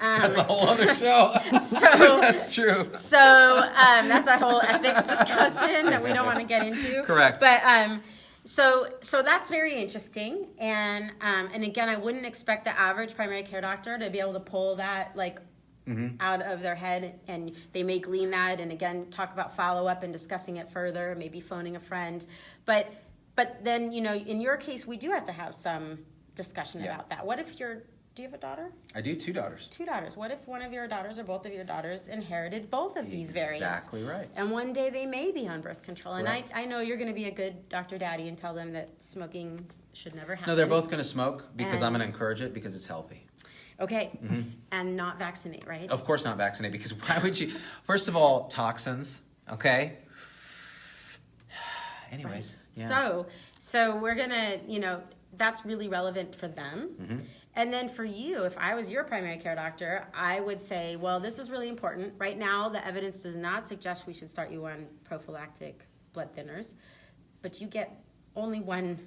That's a whole other show. So that's true. So that's a whole ethics discussion that we don't want to get into. Correct. But so that's very interesting, and again, I wouldn't expect the average primary care doctor to be able to pull that out of their head, and they may glean that, and again, talk about follow-up and discussing it further, maybe phoning a friend. But then, in your case, we do have to have some discussion about that. What if do you have a daughter? I do, 2 daughters. 2 daughters. What if one of your daughters or both of your daughters inherited both of these variants? Exactly right. And one day they may be on birth control. And I know you're going to be a good Dr. Daddy and tell them that smoking should never happen. No, they're both going to smoke because I'm going to encourage it because it's healthy. Okay, and not vaccinate, right? Of course not vaccinate, because why would you? First of all, toxins, okay? Anyways, yeah. So we're gonna, that's really relevant for them. Mm-hmm. And then for you, if I was your primary care doctor, I would say, well, this is really important. Right now, the evidence does not suggest we should start you on prophylactic blood thinners, but you get only one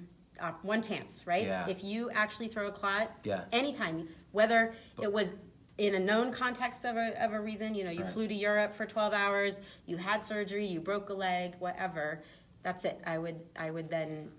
chance, right? Yeah. If you actually throw a clot, Yeah. anytime, whether it was in a known context of a reason, you Right. flew to Europe for 12 hours, you had surgery, you broke a leg, whatever, that's it. I would then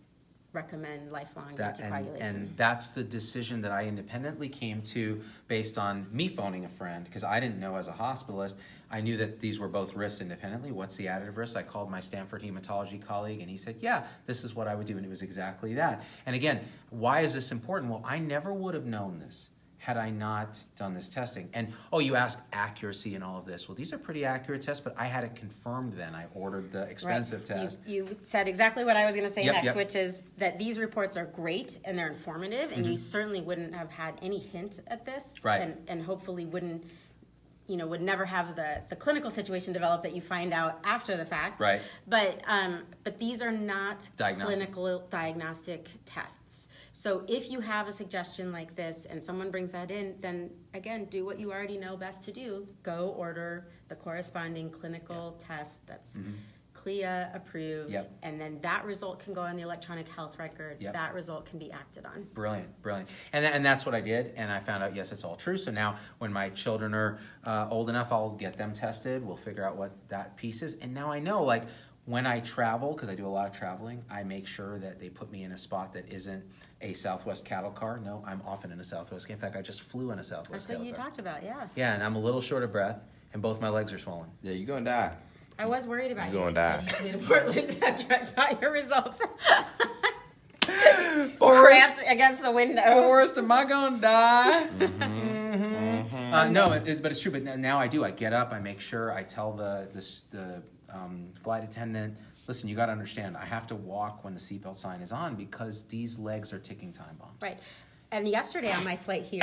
recommend lifelong anticoagulation. And that's the decision that I independently came to based on me phoning a friend, because I didn't know as a hospitalist. I knew that these were both risks independently. What's the additive risk? I called my Stanford hematology colleague, and he said, yeah, this is what I would do, and it was exactly that. And again, why is this important? Well, I never would have known this had I not done this testing. And, you ask accuracy and all of this. Well, these are pretty accurate tests, but I had it confirmed then. I ordered the expensive test. You said exactly what I was going to say next, Yep. which is that these reports are great and they're informative, and you certainly wouldn't have had any hint at this. Right. And hopefully would never have the clinical situation develop that you find out after the fact. Right. But these are not Diagnostic. clinical diagnostic tests. So if you have a suggestion like this and someone brings that in, then again, do what you already know best to do. Go order the corresponding clinical test that's CLIA approved, Yep. and then that result can go on the electronic health record. Yep. That result can be acted on. Brilliant. And that's what I did, and I found out, yes, it's all true. So now when my children are old enough, I'll get them tested. We'll figure out what that piece is. And now I know, like, when I travel, because I do a lot of traveling, I make sure that they put me in a spot that isn't a Southwest cattle car. No, I'm often in a Southwest. In fact, I just flew in a Southwest That's cattle what you car. talked about, yeah. Yeah, and I'm a little short of breath, and both my legs are swollen. Yeah, you're gonna die. I was worried about You're you. gonna You said you flew to Portland after I saw your results. Forrest, Cramped against the window. Forrest, am I gonna die? No, but it's true. But now I do. I get up. I make sure. I tell the flight attendant, listen, you got to understand, I have to walk when the seatbelt sign is on because these legs are ticking time bombs. Right. And yesterday on my flight here,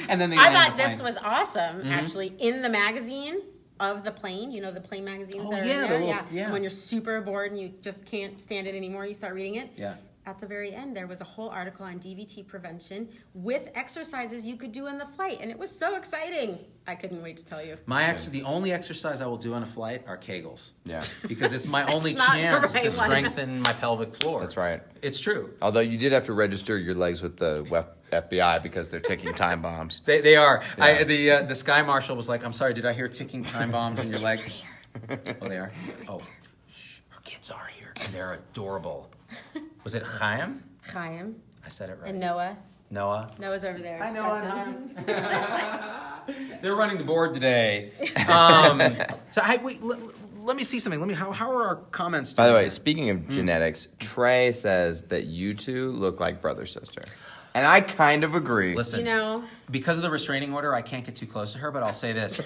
And then they I land thought the this plane. was awesome, actually, in the magazine of the plane, the plane magazines that are in there. yeah. And when you're super bored and you just can't stand it anymore, you start reading it. Yeah. At the very end, there was a whole article on DVT prevention with exercises you could do in the flight, and it was so exciting. I couldn't wait to tell you. The only exercise I will do on a flight are Kegels. Yeah. Because it's my only not the chance right to one. strengthen my pelvic floor. That's right. It's true. Although you did have to register your legs with the FBI because they're ticking time bombs. They are. Yeah. The Sky Marshal was like, I'm sorry, did I hear ticking time bombs in your legs? Oh, they are? Oh, shh, our kids are here, and they're adorable. Was it Chaim? Chaim I said it right. and Noah. Noah. Noah's over there. Hi, stretching. Noah. They're running the board today. Let me see something. How are our comments By the doing way, here? speaking of genetics, Trey says that you two look like brother-sister. And I kind of agree. Listen, because of the restraining order, I can't get too close to her, but I'll say this.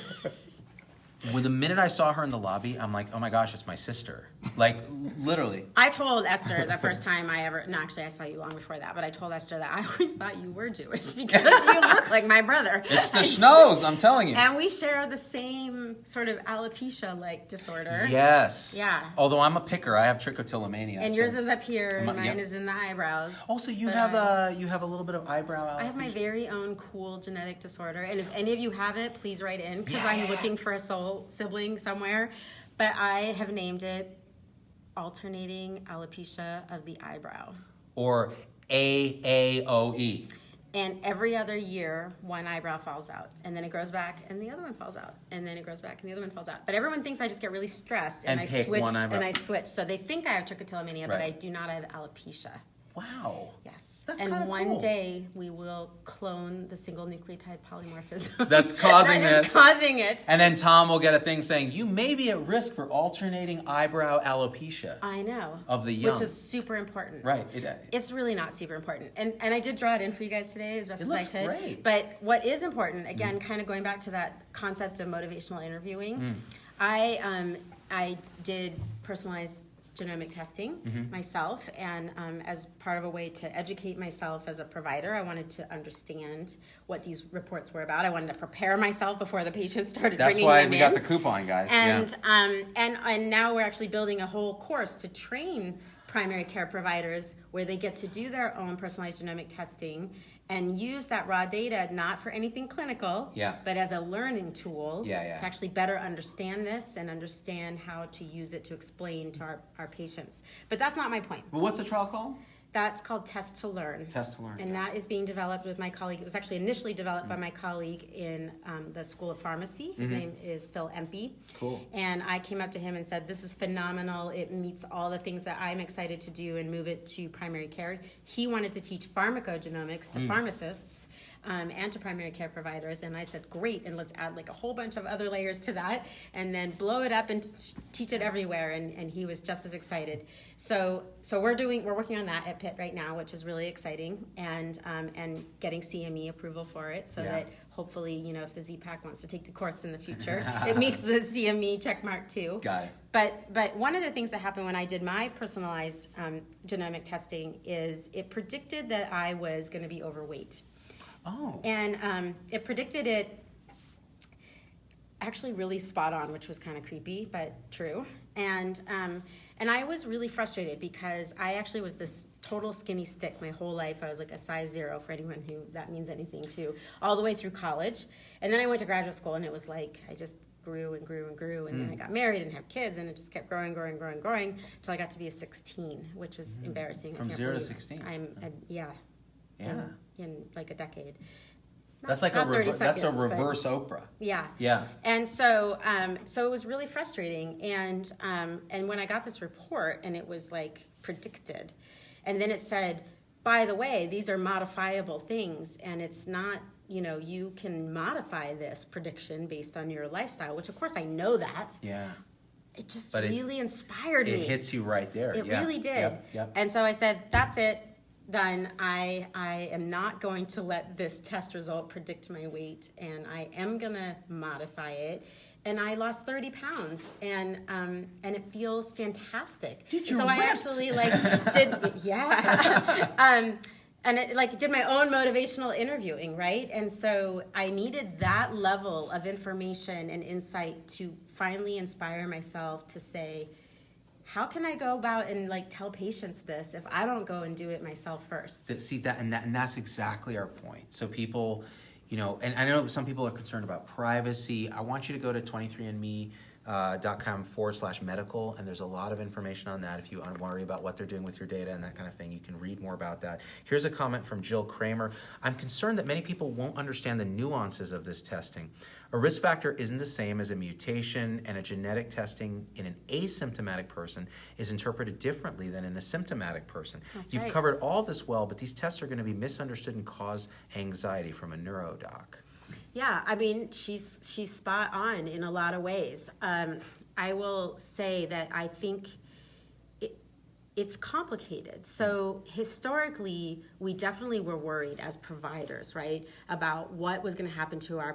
When the minute I saw her in the lobby, I'm like, oh my gosh, it's my sister. Like, literally. I told Esther the first time I saw you long before that, but I told Esther that I always thought you were Jewish because you look like my brother. It's the snows, I'm telling you. And we share the same sort of alopecia-like disorder. Yes. Yeah. Although I'm a picker, I have trichotillomania. And yours is up here, and Yep. mine is in the eyebrows. Also, you But have a little bit of eyebrow alopecia. I have my very own cool genetic disorder, and if any of you have it, please write in because I'm looking for a soul sibling somewhere. But I have named it alternating alopecia of the eyebrow. Or AAOE. And every other year, one eyebrow falls out, and then it grows back, and the other one falls out, and then it grows back, and the other one falls out. But everyone thinks I just get really stressed, and I pick switch, one eyebrow. and I switch. So they think I have trichotillomania, but Right. I do not. I have alopecia. Wow. Yes. That's and kinda one cool. day we will clone the single nucleotide polymorphism. That's causing that is it. causing it. And then Tom will get a thing saying, you may be at risk for alternating eyebrow alopecia. I know. Of the young. Which is super important. Right. It's really not super important. And I did draw it in for you guys today as best as I looks could. great. But what is important, again, kind of going back to that concept of motivational interviewing, I did personalized genomic testing myself, and as part of a way to educate myself as a provider, I wanted to understand what these reports were about. I wanted to prepare myself before the patients started That's bringing why them we in. got the coupon, guys. And now we're actually building a whole course to train primary care providers where they get to do their own personalized genomic testing and use that raw data not for anything clinical, but as a learning tool to actually better understand this and understand how to use it to explain to our patients. But that's not my point. But what's the trial called? That's called Test to Learn. Test to Learn. And that is being developed with my colleague. It was actually initially developed by my colleague in the School of Pharmacy. His name is Phil Empey. Cool. And I came up to him and said, this is phenomenal. It meets all the things that I'm excited to do and move it to primary care. He wanted to teach pharmacogenomics to pharmacists and to primary care providers. And I said, great, and let's add like a whole bunch of other layers to that and then blow it up and teach it everywhere. And he was just as excited. So we're working on that at Pitt right now, which is really exciting, and getting CME approval for it, so that hopefully, if the ZPAC wants to take the course in the future, it meets the CME checkmark too. Got it. But one of the things that happened when I did my personalized genomic testing is it predicted that I was going to be overweight. Oh. And it predicted it actually really spot on, which was kind of creepy, but true. And I was really frustrated because I actually was this total skinny stick my whole life. I was like a size 0 for anyone who that means anything to, all the way through college. And then I went to graduate school, and it was like I just grew and grew and grew. And then I got married and had kids, and it just kept growing until I got to be a 16, which was embarrassing. From 0 to 16? In like a decade. That's like a reverse Oprah. Yeah. Yeah. And so it was really frustrating. And when I got this report and it was like predicted, and then it said, by the way, these are modifiable things, and it's not, you can modify this prediction based on your lifestyle, which of course I know that. Yeah. It just really inspired me. It hits you right there. It really did. Yep. And so I said, that's it. Done. I am not going to let this test result predict my weight, and I am gonna modify it. And I lost 30 pounds, and it feels fantastic. I actually and it did my own motivational interviewing, right? And so I needed that level of information and insight to finally inspire myself to say, how can I go about and tell patients this if I don't go and do it myself first? See that, and that's exactly our point. So people, and I know some people are concerned about privacy. I want you to go to 23andme.com/medical, and there's a lot of information on that. If you worry about what they're doing with your data and that kind of thing, you can read more about that. Here's a comment from Jill Kramer. I'm concerned that many people won't understand the nuances of this testing. A risk factor isn't the same as a mutation, and a genetic testing in an asymptomatic person is interpreted differently than in a symptomatic person. You've covered all this well, but these tests are going to be misunderstood and cause anxiety from a neurodoc. Yeah, I mean, she's spot on in a lot of ways. I will say that I think it's complicated. So historically, we definitely were worried as providers, right, about what was going to happen to our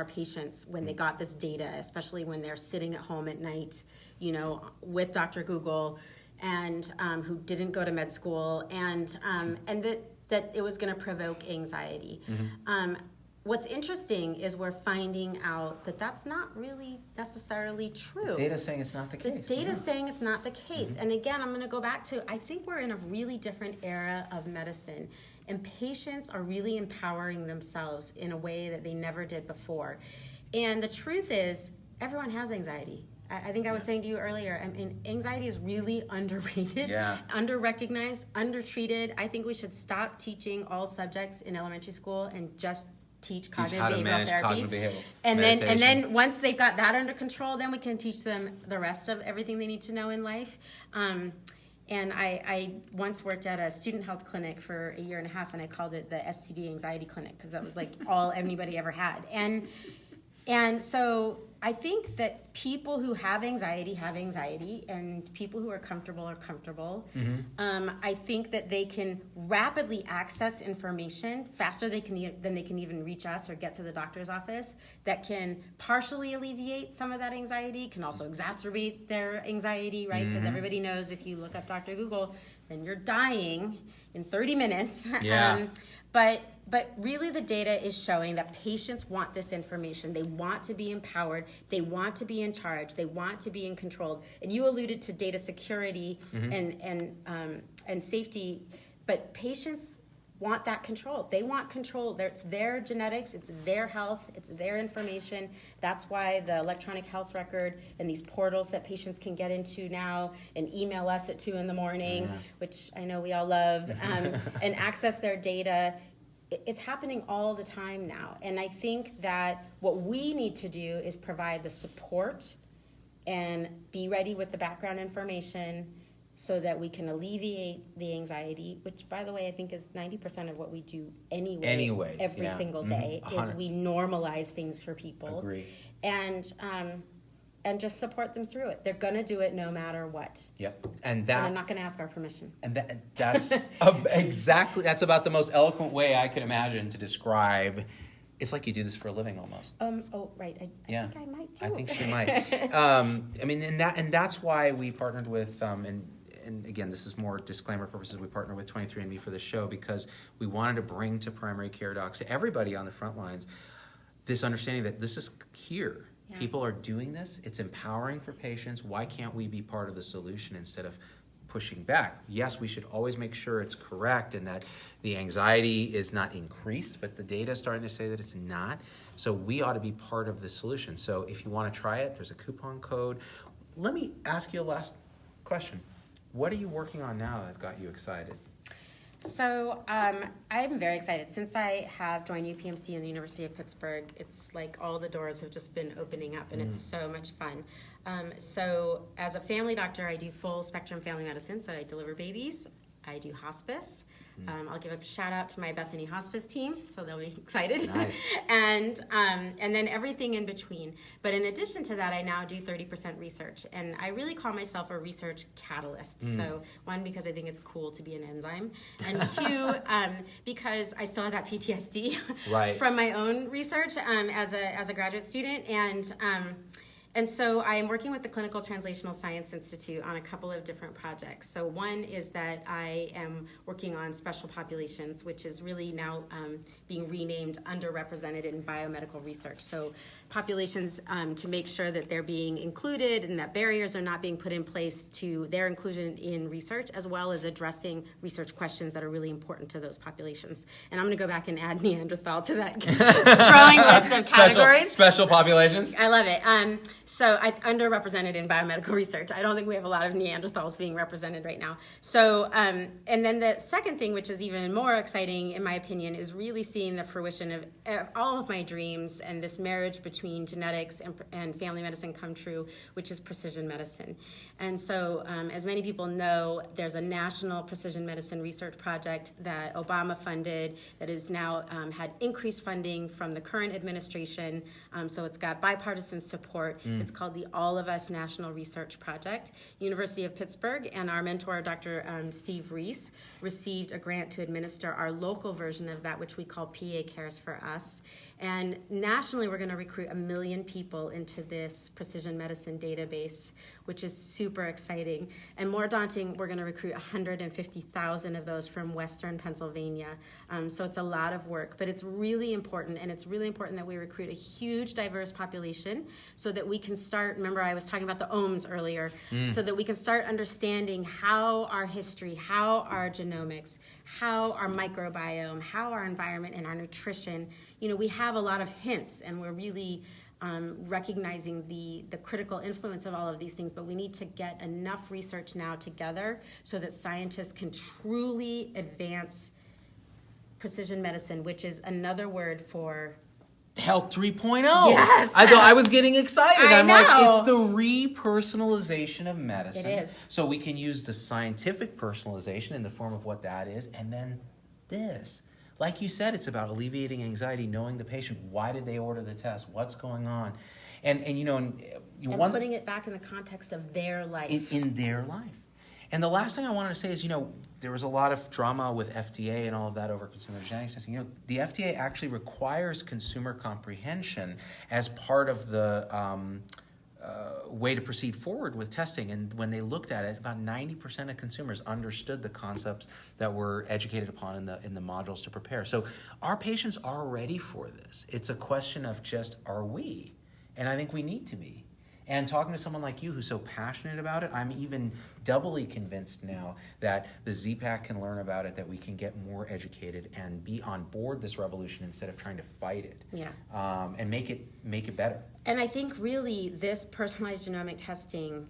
patients when they got this data, especially when they're sitting at home at night, with Dr. Google, and who didn't go to med school, and that it was going to provoke anxiety. What's interesting is we're finding out that that's not really necessarily true. The data's saying it's not the case. The data's saying it's not the case. And again, I'm going to go back to, I think we're in a really different era of medicine, and patients are really empowering themselves in a way that they never did before. And the truth is, everyone has anxiety. I think I was saying to you earlier, I mean, anxiety is really underrated, under-recognized, undertreated. I think we should stop teaching all subjects in elementary school and just teach cognitive behavioral therapy. And then once they've got that under control, then we can teach them the rest of everything they need to know in life. And I once worked at a student health clinic for 1.5 years, and I called it the STD anxiety clinic because that was all anybody ever had. And so I think that people who have anxiety, and people who are comfortable are comfortable. I think that they can rapidly access information faster than they can even reach us or get to the doctor's office. That can partially alleviate some of that anxiety, can also exacerbate their anxiety, right? Because everybody knows if you look up Dr. Google, then you're dying in 30 minutes. Yeah. But really the data is showing that patients want this information. They want to be empowered. They want to be in charge. They want to be in control. And you alluded to data security and safety, but patients want that control. They want control. It's their genetics, it's their health, it's their information. That's why the electronic health record and these portals that patients can get into now and email us at 2 a.m, which I know we all love, and access their data. It's happening all the time now. And I think that what we need to do is provide the support and be ready with the background information so that we can alleviate the anxiety, which, by the way, I think is 90% of what we do anyway, every single day, is we normalize things for people. Agree. And just support them through it. They're going to do it no matter what. Yep. And I'm not going to ask our permission. And that's exactly, that's about the most eloquent way I could imagine to describe. It's like you do this for a living almost. Oh, right. I think I might too. I think she might. I mean, and that's why we partnered with, and again, this is more disclaimer purposes, we partner with 23andMe for the show because we wanted to bring to primary care docs, to everybody on the front lines, this understanding that this is here. Yeah. People are doing this. It's empowering for patients. Why can't we be part of the solution instead of pushing back? Yes, we should always make sure it's correct and that the anxiety is not increased, but the data is starting to say that it's not. So we ought to be part of the solution. So if you want to try it, there's a coupon code. Let me ask you a last question. What are you working on now that's got you excited? So I'm very excited. Since I have joined UPMC and the University of Pittsburgh, it's like all the doors have just been opening up, and it's so much fun. So as a family doctor, I do full spectrum family medicine. So I deliver babies. I do hospice. I'll give a shout out to my Bethany hospice team, so they'll be excited. Nice. and then everything in between. But in addition to that, I now do 30% research, and I really call myself a research catalyst. So one, because I think it's cool to be an enzyme, and two, because I still have that PTSD from my own research as a graduate student, and so I am working with the Clinical Translational Science Institute on a couple of different projects. So one is that I am working on special populations, which is really now being renamed underrepresented in biomedical research. So populations to make sure that they're being included and that barriers are not being put in place to their inclusion in research, as well as addressing research questions that are really important to those populations. And I'm going to go back and add Neanderthal to that growing list of categories. Special populations. I love it. So underrepresented in biomedical research. I don't think we have a lot of Neanderthals being represented right now. So, and then the second thing, which is even more exciting, in my opinion, is really seeing the fruition of all of my dreams and this marriage between genetics and family medicine come true, which is precision medicine. And so, as many people know, there's a national precision medicine research project that Obama funded that has now had increased funding from the current administration. So it's got bipartisan support. It's called the All of Us National Research Project. University of Pittsburgh and our mentor, Dr. Steve Reese, received a grant to administer our local version of that, which we call PA Cares for Us. And nationally, we're going to recruit 1 million people into this precision medicine database, which is super exciting. And more daunting, we're going to recruit 150,000 of those from Western Pennsylvania. So it's a lot of work, but it's really important. And it's really important that we recruit a huge, diverse population so that we can start, remember I was talking about the ohms earlier, so that we can start understanding how our history, how our genomics, how our microbiome, how our environment and our nutrition, we have a lot of hints, and we're really recognizing the critical influence of all of these things, but we need to get enough research now together so that scientists can truly advance precision medicine, which is another word for Health 3.0. Yes. I was getting excited. I'm know. like, it's the repersonalization of medicine. It is. So we can use the scientific personalization in the form of what that is, and then this. Like you said, it's about alleviating anxiety, knowing the patient. Why did they order the test? What's going on? And putting it back in the context of their life. In their life. And the last thing I wanted to say is, there was a lot of drama with FDA and all of that over consumer genetic testing. The FDA actually requires consumer comprehension as part of the way to proceed forward with testing. And when they looked at it, about 90% of consumers understood the concepts that were educated upon in the modules to prepare. So our patients are ready for this. It's a question of just, are we? And I think we need to be. And talking to someone like you who's so passionate about it, I'm even doubly convinced now that the Z-Pack can learn about it, that we can get more educated and be on board this revolution instead of trying to fight it. Yeah. And make it better. And I think really this personalized genomic testing,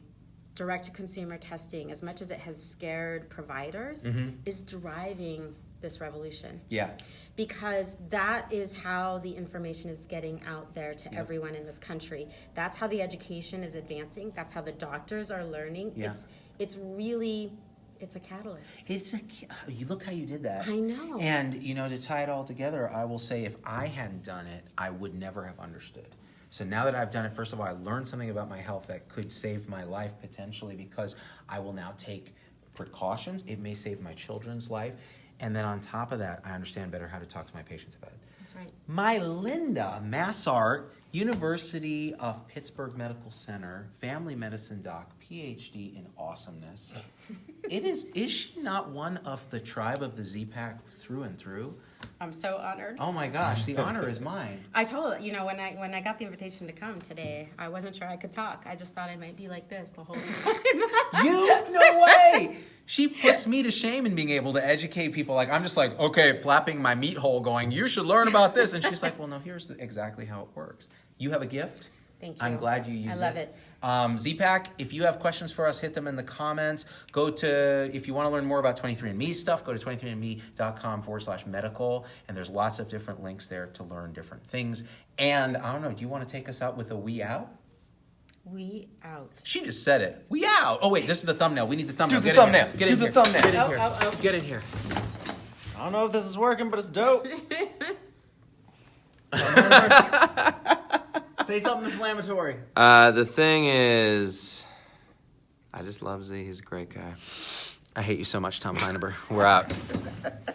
direct-to-consumer testing, as much as it has scared providers, is driving this revolution. Yeah. Because that is how the information is getting out there to everyone in this country. That's how the education is advancing. That's how the doctors are learning. Yeah. It's really, it's a catalyst. You look how you did that. I know. And, to tie it all together, I will say if I hadn't done it, I would never have understood. So now that I've done it, first of all, I learned something about my health that could save my life potentially, because I will now take precautions. It may save my children's life. And then on top of that, I understand better how to talk to my patients about it. That's right. Mylynda Massart, University of Pittsburgh Medical Center, family medicine doc, PhD in awesomeness. Is she not one of the tribe of the Z-Pack through and through? I'm so honored. Oh my gosh, the honor is mine. I told when I got the invitation to come today, I wasn't sure I could talk. I just thought I might be like this the whole time. No way! She puts me to shame in being able to educate people. Like, I'm just like, okay, flapping my meat hole going, you should learn about this. And she's like, well, no, here's exactly how it works. You have a gift. Thank you. I'm glad you use it. I love it. Z-Pack, if you have questions for us, hit them in the comments. If you want to learn more about 23andMe stuff, go to 23andme.com/medical. And there's lots of different links there to learn different things. And I don't know, do you want to take us out with a we out? We out. She just said it. We out. Oh, wait, this is the thumbnail. We need the thumbnail. Do the thumbnail. Get Do in the here. thumbnail. Get in here. Oh. Get in here. I don't know if this is working, but it's dope. Say something inflammatory. The thing is, I just love Z. He's a great guy. I hate you so much, Tom Hinueber. We're out.